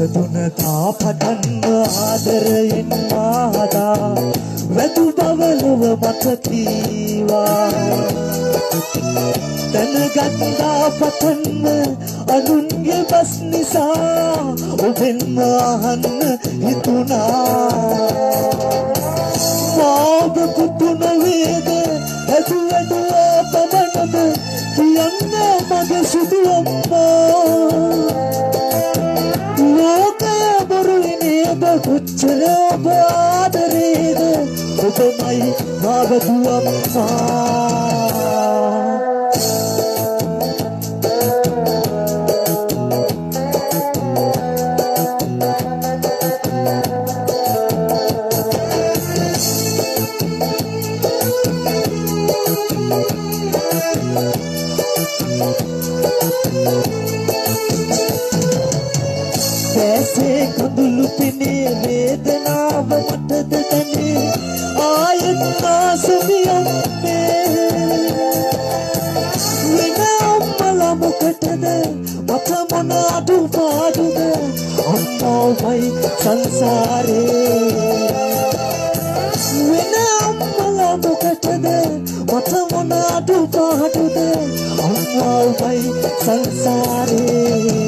ඉපදුනතා පටන්ව ආදරයෙන් මාදා වැදු බවලව මත කීවා දැනගත්තා පටන්ව අනුන්ගේ බස් නිසා ඔබෙන්ම අහන්න හිතුණා මාව පුතුන වේද හැදුවැඩුවා පමණද කියන්න මගේ සුදු අම්මා කොච්චර ඔබ ආදරේද ඔබමයි මාව දුවම්මා कैसे कबूल पिने वेदनाव मदद तने आयत नासमियम में विना अम्मला मुकटद मत मोनाडु पाडुद अम्मा भाई संसारे विना अम्मला मुकटद मत मोनाडु पाडुद अम्मा भाई संसारे